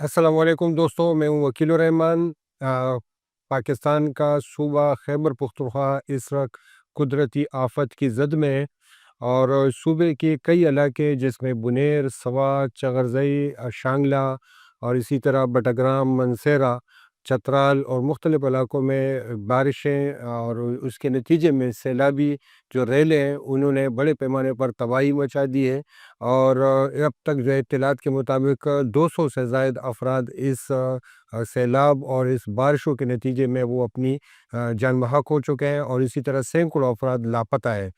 السلام علیکم دوستوں، میں ہوں وکیل الرحمان۔ پاکستان کا صوبہ خیبر پختونخوا اس وقت قدرتی آفت کی زد میں ہے، اور صوبے کے کئی علاقے جس میں بنیر، سوات، چغرزئی، شانگلہ اور اسی طرح بٹگرام، منسیرہ، چترال اور مختلف علاقوں میں بارشیں اور اس کے نتیجے میں سیلابی جو ریلیں ہیں انہوں نے بڑے پیمانے پر تباہی مچا دی ہے، اور اب تک جو اطلاعات کے مطابق 200 سے زائد افراد اس سیلاب اور اس بارشوں کے نتیجے میں وہ اپنی جان بحق ہو چکے ہیں، اور اسی طرح سینکڑوں افراد لاپتہ ہیں۔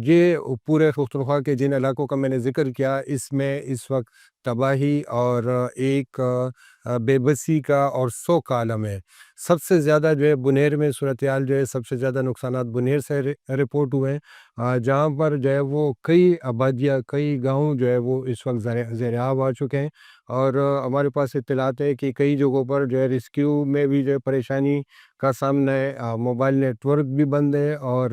یہ پورے پختونخوا کے جن علاقوں کا میں نے ذکر کیا، اس میں اس وقت تباہی اور ایک بے بسی کا اور سوگ کا عالم ہے۔ سب سے زیادہ جو ہے بنیر میں صورتحال جو ہے، سب سے زیادہ نقصانات بنیر سے رپورٹ ہوئے ہیں، جہاں پر جو ہے وہ کئی آبادیاں، کئی گاؤں جو ہے وہ اس وقت زیر آب آ چکے ہیں، اور ہمارے پاس اطلاعات ہے کہ کئی جگہوں پر جو ہے ریسکیو میں بھی جو ہے پریشانی کا سامنا ہے، موبائل نیٹ ورک بھی بند ہے، اور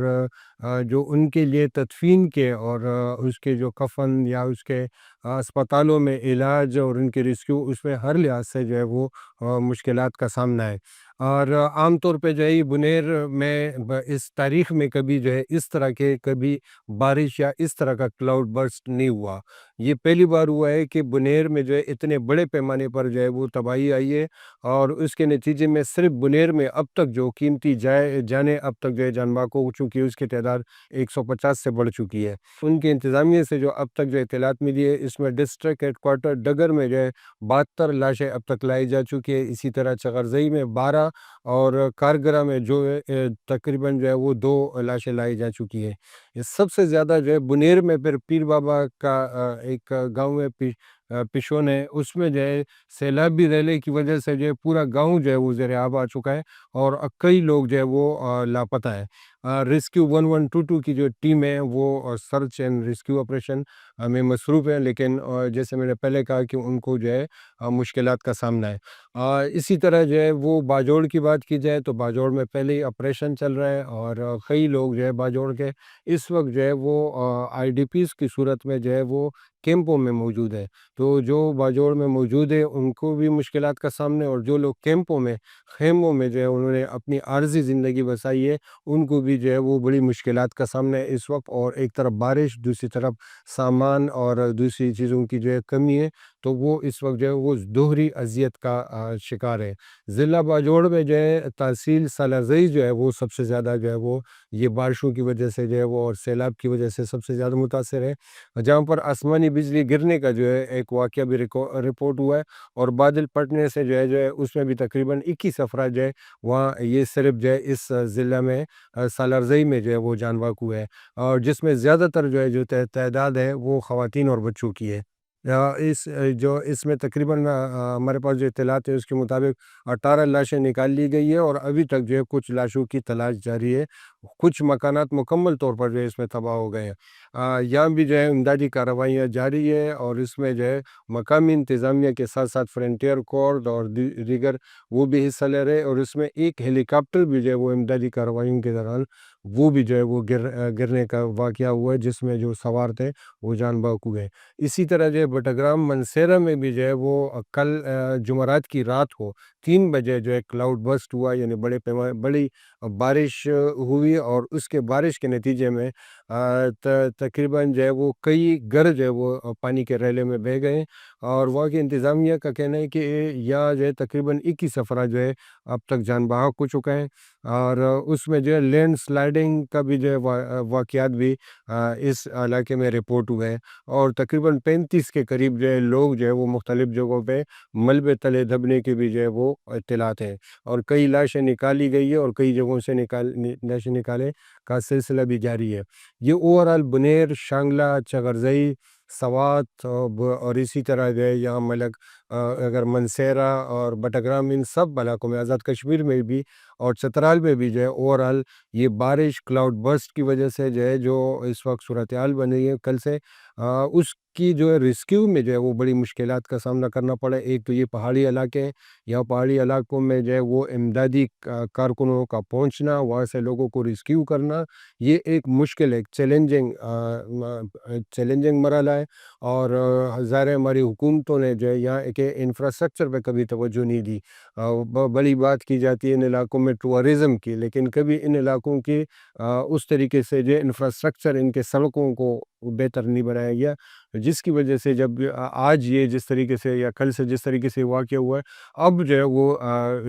جو ان کے لیے تدفین کے اور اس کے جو کفن یا اس کے اسپتالوں میں علاج اور ان کے ریسکیو، اس میں ہر لحاظ سے جو ہے وہ مشکلات کا سامنا ہے۔ اور عام طور پہ جو ہے یہ بنیر میں اس تاریخ میں کبھی جو ہے اس طرح کے کبھی بارش یا اس طرح کا کلاؤڈ برسٹ نہیں ہوا۔ یہ پہلی بار ہوا ہے کہ بنیر میں جو ہے اتنے بڑے پیمانے پر جو ہے وہ تباہی آئی ہے، اور اس کے نتیجے میں صرف بنیر میں اب تک جو قیمتی جانیں اب تک جو ہے جان بحق ہو چکی ہے، اس کی تعداد 150 سے بڑھ چکی ہے۔ ان کی انتظامیہ سے جو اب تک جو اطلاعات ملی ہے، اس میں ڈسٹرکٹ ہیڈ کوارٹر ڈگر میں جو ہے 72 لاشیں اب تک لائی جا چکی ہے، اسی طرح چغرزئی میں 12 اور کارگرہ میں جو ہے تقریباً جو ہے وہ 2 لاشیں لائی جا چکی ہے۔ یہ سب سے زیادہ جو ہے بنیر میں پھر پیر بابا کا ایک گاؤں ہے، پشون ہے، اس میں جو ہے سیلابی ریلے کی وجہ سے جو ہے پورا گاؤں جو ہے وہ زیر آب آ چکا ہے، اور کئی لوگ جو ہے وہ لاپتہ ہیں۔ ریسکیو 1122 کی جو ٹیم ہے وہ سرچ اینڈ ریسکیو آپریشن میں مصروف ہے، لیکن جیسے میں نے پہلے کہا کہ ان کو جو ہے مشکلات کا سامنا ہے۔ اسی طرح جو ہے وہ باجوڑ کی بات کی جائے تو باجوڑ میں پہلے ہی آپریشن چل رہا ہے، اور کئی لوگ جو ہے باجوڑ کے اس وقت جو ہے وہ آئی ڈی پیز کی صورت میں جو ہے وہ کیمپوں میں موجود ہے، تو جو باجوڑ میں موجود ہے ان کو بھی مشکلات کا سامنا ہے، اور جو لوگ کیمپوں میں، خیموں میں جو ہے انہوں نے اپنی عارضی زندگی بسائی ہے، ان کو بھی جو ہے وہ بڑی مشکلات کا سامنا ہے اس وقت۔ اور ایک طرف بارش، دوسری طرف سامان اور دوسری چیزوں کی جو ہے کمی ہے، تو وہ اس وقت جو ہے وہ دوہری اذیت کا شکار ہے۔ ضلع باجوڑ میں جو ہے تحصیل سالارزئی جو ہے وہ سب سے زیادہ جو ہے وہ یہ بارشوں کی وجہ سے جو ہے وہ اور سیلاب کی وجہ سے سب سے زیادہ متاثر ہے، جہاں پر آسمانی بجلی گرنے کا جو ہے ایک واقعہ بھی رپورٹ ہوا ہے، اور بادل پھٹنے سے جو ہے اس میں بھی تقریباً 21 افراد جو ہے وہاں، یہ صرف جو ہے اس ضلع میں سالارزئی میں جو ہے وہ جان بحق ہوئے ہیں، اور جس میں زیادہ تر جو ہے جو تعداد ہے وہ خواتین اور بچوں کی ہے۔ اس میں تقریباً ہمارے پاس جو اطلاعات ہے اس کے مطابق 18 لاشیں نکال لی گئی ہے، اور ابھی تک جو ہے کچھ لاشوں کی تلاش جاری ہے۔ کچھ مکانات مکمل طور پر جو ہے اس میں تباہ ہو گئے ہیں، یہاں بھی جو ہے امدادی کارروائیاں جاری ہے، اور اس میں جو ہے مقامی انتظامیہ کے ساتھ ساتھ فرنٹیئر کورps اور دیگر وہ بھی حصہ لے رہے ہیں، اور اس میں ایک ہیلی کاپٹر بھی جو ہے وہ امدادی کارروائیوں کے دوران وہ بھی جو ہے وہ گرنے کا واقعہ ہوا ہے، جس میں جو سوار تھے وہ جان بحق ہوئے۔ اسی طرح جو ہے بٹگرام منسیرہ میں بھی جو ہے وہ کل جمعرات کی رات کو 3 بجے جو ہے کلاؤڈ برسٹ ہوا، یعنی بڑی بارش ہوئی، اور اس کے بارش کے نتیجے میں تقریباً جو ہے وہ کئی گھر جو ہے وہ پانی کے ریلے میں بہہ گئے، اور وہاں کی انتظامیہ کا کہنا ہے کہ یہاں جو ہے تقریباً 21 افراد جو ہے اب تک جان بحق ہو چکے ہیں، اور اس میں جو ہے لینڈ سلائڈنگ کا بھی جو ہے واقعات بھی اس علاقے میں رپورٹ ہوئے ہیں، اور تقریباً 35 کے قریب جو ہے لوگ جو ہے وہ مختلف جگہوں پہ ملبے تلے دبنے کے بھی جو ہے وہ اطلاعات ہیں، اور کئی لاشیں نکالی گئی ہے، اور کئی جگہوں سے لاشیں نکالے کا سلسلہ بھی جاری ہے۔ یہ اوورآل بنیر، شانگلہ، چغرزئی، سوات اور اسی طرح جو ہے یہاں اگر منسیرہ اور بٹگرام، ان سب علاقوں میں، آزاد کشمیر میں بھی اور چترال میں بھی جو ہے اوورآل یہ بارش، کلاؤڈ برسٹ کی وجہ سے جو ہے جو اس وقت صورتحال بن رہی ہے کل سے، اس کی جو ہے ریسکیو میں جو ہے وہ بڑی مشکلات کا سامنا کرنا پڑا ہے۔ ایک تو یہ پہاڑی علاقے ہیں، یہاں پہاڑی علاقوں میں جو ہے وہ امدادی کارکنوں کا پہنچنا، وہاں سے لوگوں کو ریسکیو کرنا، یہ ایک مشکل، ایک چیلنجنگ مرحلہ ہے، اور ظاہر ہے ہماری حکومتوں نے جو ہے یہاں ایک کہ انفراسٹرکچر پہ کبھی توجہ نہیں دی۔ بڑی بات کی جاتی ہے ان علاقوں میں ٹورزم کی، لیکن کبھی ان علاقوں کی اس طریقے سے جو انفراسٹرکچر ان کے سڑکوں کو بہتر نہیں بنایا گیا، جس کی وجہ سے جب آج یہ جس طریقے سے یا کل سے جس طریقے سے واقع ہوا ہے، اب جو ہے وہ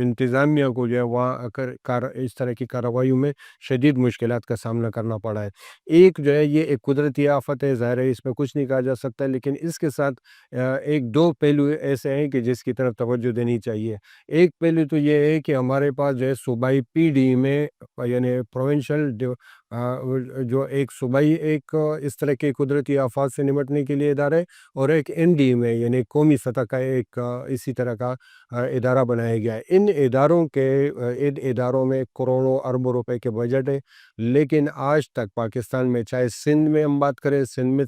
انتظامیہ کو جو ہے وہاں اس طرح کی کارروائیوں میں شدید مشکلات کا سامنا کرنا پڑا ہے۔ ایک جو ہے یہ ایک قدرتی آفت ہے، ظاہر ہے اس میں کچھ نہیں کہا جا سکتا، لیکن اس کے ساتھ ایک دو پہلو ایسے ہیں کہ جس کی طرف توجہ دینی چاہیے۔ ایک پہلو تو یہ ہے کہ ہمارے پاس جو ہے صوبائی پی ڈی میں، یعنی پروونشل جو ایک صوبائی ایک اس طرح کے قدرتی آفات سے نمٹنے کے لیے ادارے، اور ایک این ڈی میں یعنی قومی سطح کا ایک اسی طرح کا ادارہ بنایا گیا ہے۔ ان اداروں میں کروڑوں اربوں روپے کے بجٹ ہے، لیکن آج تک پاکستان میں، چاہے سندھ میں ہم بات کریں، سندھ میں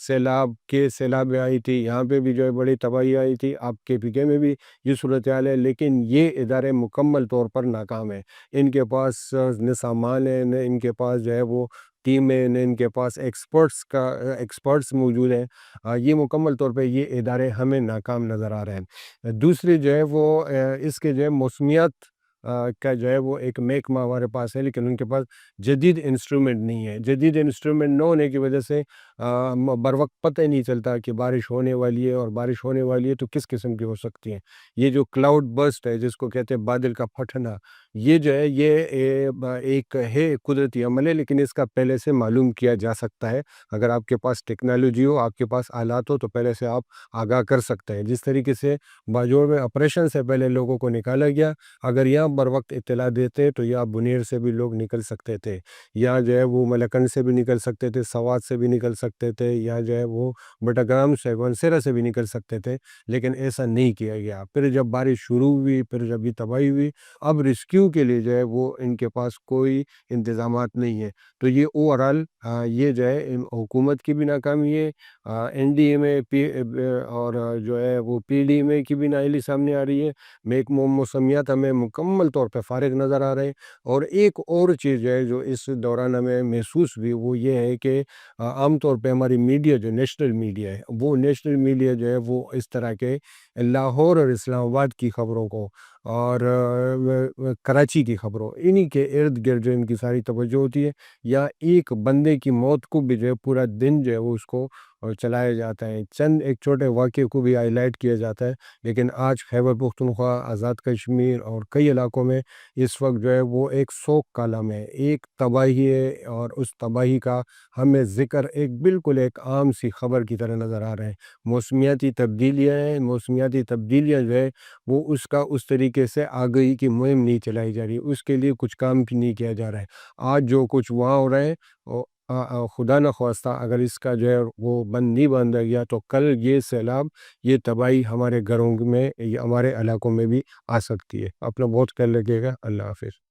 سیلاب آئی تھی، یہاں پہ بھی جو ہے بڑی تباہی آئی تھی، آپ کے پی کے میں بھی یہ صورتحال ہے، لیکن یہ ادارے مکمل طور پر ناکام ہیں۔ ان کے پاس نہ سامان ہے، نہ ان کے پاس جو ہے وہ ٹیم ہے، نہ ان کے پاس ایکسپرٹس موجود ہیں۔ یہ مکمل طور پہ یہ ادارے ہمیں ناکام نظر آ رہے ہیں۔ دوسری جو ہے وہ اس کے جو ہے موسمیات کا جو ہے وہ ایک محکمہ ہمارے پاس ہے، لیکن ان کے پاس جدید انسٹرومنٹ نہیں ہے۔ جدید انسٹرومنٹ نہ ہونے کی وجہ سے بر وقت پتہ ہی نہیں چلتا کہ بارش ہونے والی ہے، اور بارش ہونے والی ہے تو کس قسم کی ہو سکتی ہیں۔ یہ جو کلاؤڈ برسٹ ہے، جس کو کہتے ہیں بادل کا پھٹنا، یہ جو ہے یہ ایک ہے قدرتی عمل ہے، لیکن اس کا پہلے سے معلوم کیا جا سکتا ہے۔ اگر آپ کے پاس ٹیکنالوجی ہو، آپ کے پاس آلات ہو، تو پہلے سے آپ آگاہ کر سکتے ہیں۔ جس طریقے سے باجوڑ میں آپریشن سے پہلے لوگوں کو نکالا گیا، اگر یہاں بر وقت اطلاع دیتے تو یا بنیر سے بھی لوگ نکل سکتے تھے، یا جو ہے وہ ملکنڈ سے بھی نکل سکتے تھے، سوات سے بھی نکل سکتے تھے، یا جو ہے وہ بٹاگرام سے، ونسیرا سے بھی نکل سکتے تھے، لیکن ایسا نہیں کیا گیا۔ پھر جب بارش شروع ہوئی، پھر جب یہ تباہی ہوئی، اب ریسکیو کے لیے جو ہے وہ ان کے پاس کوئی انتظامات نہیں ہے۔ تو یہ اوورال یہ جو ہے حکومت کی بھی ناکامی ہے، این ڈی اے میں اور جو ہے وہ پی ڈی میں کی بھی نااہلی سامنے آ رہی ہے۔ موسمیات ہمیں مکمل طور پہ فارغ نظر آ رہے ہیں۔ اور ایک اور چیز جو ہے جو اس دوران ہمیں محسوس ہوئی، وہ یہ ہے کہ عام طور پہ ہماری میڈیا، جو نیشنل میڈیا ہے، وہ نیشنل میڈیا جو ہے وہ اس طرح کے لاہور اور اسلام آباد کی خبروں کو، اور کراچی کی خبروں، انہی کے ارد گرد جو ان کی ساری توجہ ہوتی ہے، یا ایک بندے کی موت کو بھی جو ہے پورا دن جو ہے وہ اس کو چلایا جاتا ہے، چند ایک چھوٹے واقعے کو بھی ہائی لائٹ کیا جاتا ہے۔ لیکن آج خیبر پختونخوا، آزاد کشمیر اور کئی علاقوں میں اس وقت جو ہے وہ ایک سوگ کا عالم ہے، ایک تباہی ہے، اور اس تباہی کا ہمیں ذکر بالکل ایک عام سی خبر کی طرح نظر آ رہا ہے۔ موسمیاتی تبدیلیاں ہیں، موسمیاتی تبدیلیاں جو ہے وہ اس طریقے سے آگہی کی مہم نہیں چلائی جا رہی، اس کے لیے کچھ کام بھی نہیں کیا جا رہا ہے۔ آج جو کچھ وہاں ہو رہا ہے، خدا نخواستہ اگر اس کا جو ہے وہ بند نہیں باندھا گیا، تو کل یہ سیلاب، یہ تباہی ہمارے گھروں میں یا ہمارے علاقوں میں بھی آ سکتی ہے۔ اپنا بہت خیال رکھیے گا۔ اللہ حافظ۔